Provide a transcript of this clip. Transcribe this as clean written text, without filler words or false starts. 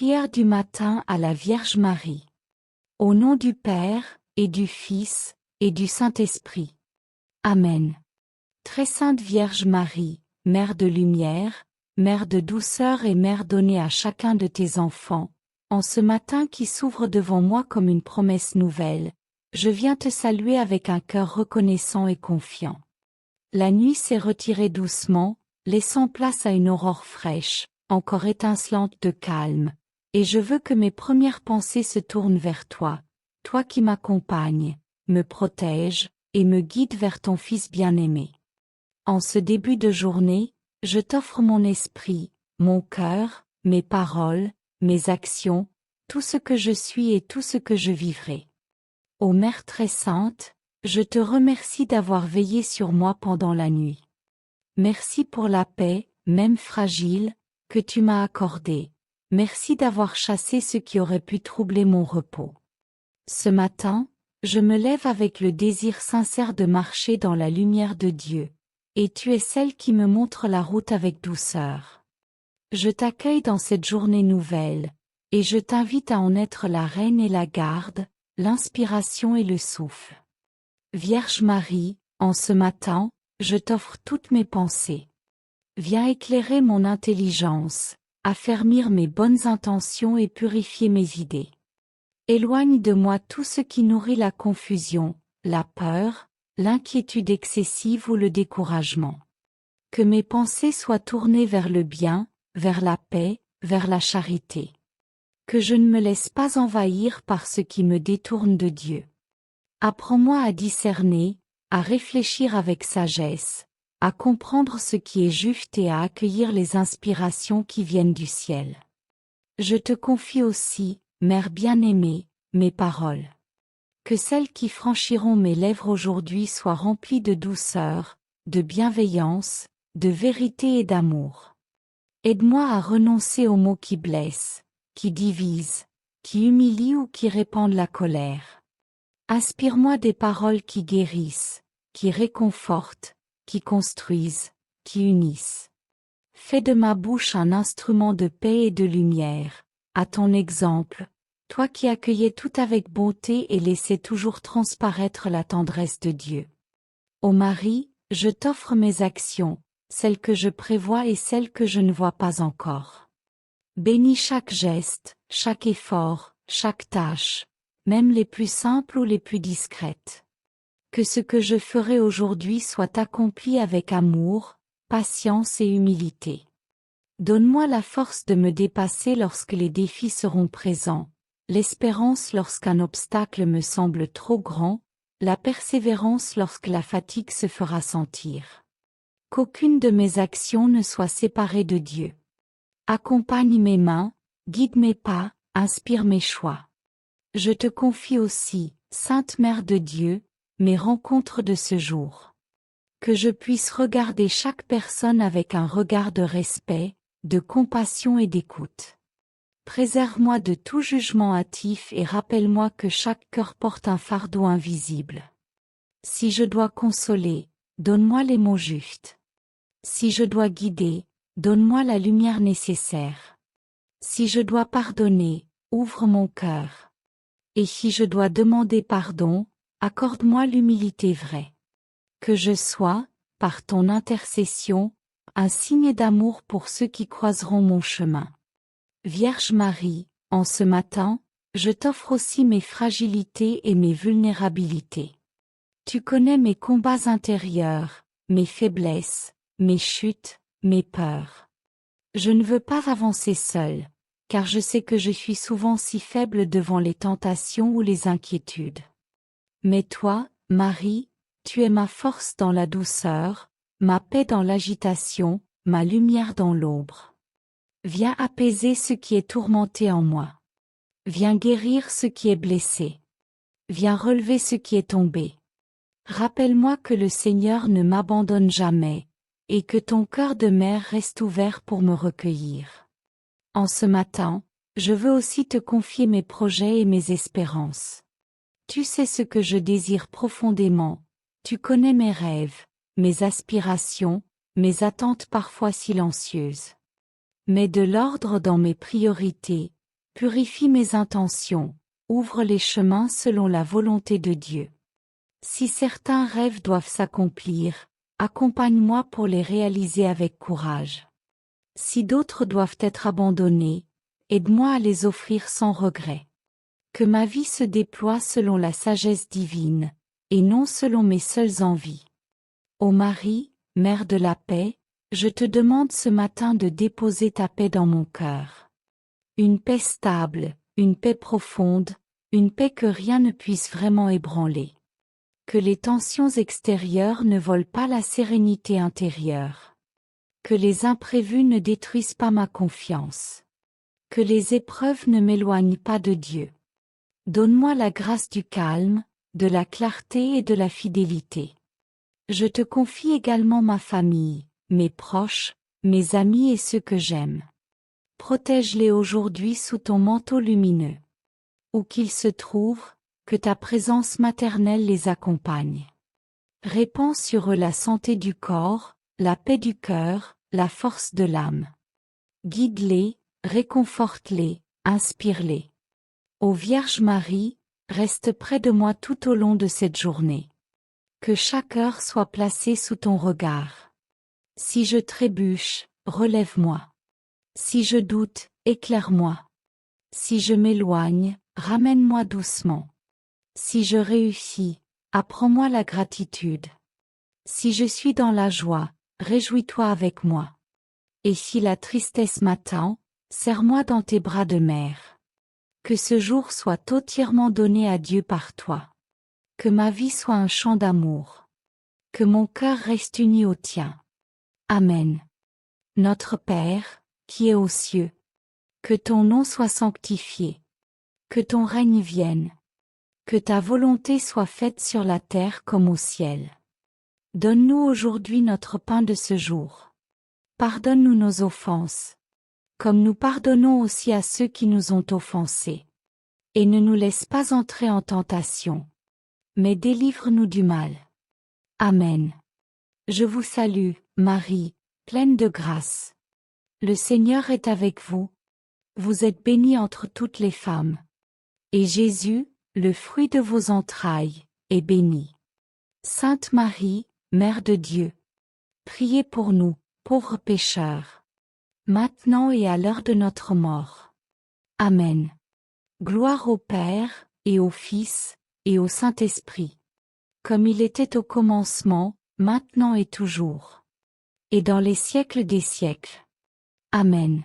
Prière du matin à la Vierge Marie. Au nom du Père, et du Fils, et du Saint-Esprit. Amen. Très sainte Vierge Marie, Mère de lumière, Mère de douceur et Mère donnée à chacun de tes enfants, en ce matin qui s'ouvre devant moi comme une promesse nouvelle, je viens te saluer avec un cœur reconnaissant et confiant. La nuit s'est retirée doucement, laissant place à une aurore fraîche, encore étincelante de calme, et je veux que mes premières pensées se tournent vers toi, toi qui m'accompagnes, me protèges, et me guides vers ton Fils bien-aimé. En ce début de journée, je t'offre mon esprit, mon cœur, mes paroles, mes actions, tout ce que je suis et tout ce que je vivrai. Ô Mère très sainte, je te remercie d'avoir veillé sur moi pendant la nuit. Merci pour la paix, même fragile, que tu m'as accordée. Merci d'avoir chassé ce qui aurait pu troubler mon repos. Ce matin, je me lève avec le désir sincère de marcher dans la lumière de Dieu, et tu es celle qui me montre la route avec douceur. Je t'accueille dans cette journée nouvelle, et je t'invite à en être la reine et la garde, l'inspiration et le souffle. Vierge Marie, en ce matin, je t'offre toutes mes pensées. Viens éclairer mon intelligence, affermir mes bonnes intentions et purifier mes idées. Éloigne de moi tout ce qui nourrit la confusion, la peur, l'inquiétude excessive ou le découragement. Que mes pensées soient tournées vers le bien, vers la paix, vers la charité. Que je ne me laisse pas envahir par ce qui me détourne de Dieu. Apprends-moi à discerner, à réfléchir avec sagesse, à comprendre ce qui est juste et à accueillir les inspirations qui viennent du ciel. Je te confie aussi, Mère bien-aimée, mes paroles. Que celles qui franchiront mes lèvres aujourd'hui soient remplies de douceur, de bienveillance, de vérité et d'amour. Aide-moi à renoncer aux mots qui blessent, qui divisent, qui humilient ou qui répandent la colère. Inspire-moi des paroles qui guérissent, qui réconfortent, qui construisent, qui unissent. Fais de ma bouche un instrument de paix et de lumière, à ton exemple, toi qui accueillais tout avec bonté et laissais toujours transparaître la tendresse de Dieu. Ô Marie, je t'offre mes actions, celles que je prévois et celles que je ne vois pas encore. Bénis chaque geste, chaque effort, chaque tâche, même les plus simples ou les plus discrètes. Que ce que je ferai aujourd'hui soit accompli avec amour, patience et humilité. Donne-moi la force de me dépasser lorsque les défis seront présents, l'espérance lorsqu'un obstacle me semble trop grand, la persévérance lorsque la fatigue se fera sentir. Qu'aucune de mes actions ne soit séparée de Dieu. Accompagne mes mains, guide mes pas, inspire mes choix. Je te confie aussi, Sainte Mère de Dieu, mes rencontres de ce jour. Que je puisse regarder chaque personne avec un regard de respect, de compassion et d'écoute. Préserve-moi de tout jugement hâtif et rappelle-moi que chaque cœur porte un fardeau invisible. Si je dois consoler, donne-moi les mots justes. Si je dois guider, donne-moi la lumière nécessaire. Si je dois pardonner, ouvre mon cœur. Et si je dois demander pardon, accorde-moi l'humilité vraie. Que je sois, par ton intercession, un signe d'amour pour ceux qui croiseront mon chemin. Vierge Marie, en ce matin, je t'offre aussi mes fragilités et mes vulnérabilités. Tu connais mes combats intérieurs, mes faiblesses, mes chutes, mes peurs. Je ne veux pas avancer seule, car je sais que je suis souvent si faible devant les tentations ou les inquiétudes. Mais toi, Marie, tu es ma force dans la douceur, ma paix dans l'agitation, ma lumière dans l'ombre. Viens apaiser ce qui est tourmenté en moi. Viens guérir ce qui est blessé. Viens relever ce qui est tombé. Rappelle-moi que le Seigneur ne m'abandonne jamais, et que ton cœur de mère reste ouvert pour me recueillir. En ce matin, je veux aussi te confier mes projets et mes espérances. Tu sais ce que je désire profondément, tu connais mes rêves, mes aspirations, mes attentes parfois silencieuses. Mets de l'ordre dans mes priorités, Purifie mes intentions, ouvre les chemins selon la volonté de Dieu. Si certains rêves doivent s'accomplir, accompagne-moi pour les réaliser avec courage. Si d'autres doivent être abandonnés, aide-moi à les offrir sans regret. Que ma vie se déploie selon la sagesse divine, et non selon mes seules envies. Ô Marie, Mère de la paix, je te demande ce matin de déposer ta paix dans mon cœur. Une paix stable, une paix profonde, une paix que rien ne puisse vraiment ébranler. Que les tensions extérieures ne volent pas la sérénité intérieure. Que les imprévus ne détruisent pas ma confiance. Que les épreuves ne m'éloignent pas de Dieu. Donne-moi la grâce du calme, de la clarté et de la fidélité. Je te confie également ma famille, mes proches, mes amis et ceux que j'aime. Protège-les aujourd'hui sous ton manteau lumineux. Où qu'ils se trouvent, que ta présence maternelle les accompagne. Répands sur eux la santé du corps, la paix du cœur, la force de l'âme. Guide-les, réconforte-les, inspire-les. Ô Vierge Marie, reste près de moi tout au long de cette journée. Que chaque heure soit placée sous ton regard. Si je trébuche, relève-moi. Si je doute, éclaire-moi. Si je m'éloigne, ramène-moi doucement. Si je réussis, apprends-moi la gratitude. Si je suis dans la joie, réjouis-toi avec moi. Et si la tristesse m'attend, serre-moi dans tes bras de mère. Que ce jour soit entièrement donné à Dieu par toi. Que ma vie soit un chant d'amour. Que mon cœur reste uni au tien. Amen. Notre Père, qui es aux cieux, que ton nom soit sanctifié. Que ton règne vienne. Que ta volonté soit faite sur la terre comme au ciel. Donne-nous aujourd'hui notre pain de ce jour. Pardonne-nous nos offenses, comme nous pardonnons aussi à ceux qui nous ont offensés. Et ne nous laisse pas entrer en tentation, mais délivre-nous du mal. Amen. Je vous salue, Marie, pleine de grâce. Le Seigneur est avec vous. Vous êtes bénie entre toutes les femmes. Et Jésus, le fruit de vos entrailles, est béni. Sainte Marie, Mère de Dieu, priez pour nous, pauvres pécheurs, maintenant et à l'heure de notre mort. Amen. Gloire au Père, et au Fils, et au Saint-Esprit, comme il était au commencement, maintenant et toujours, et dans les siècles des siècles. Amen.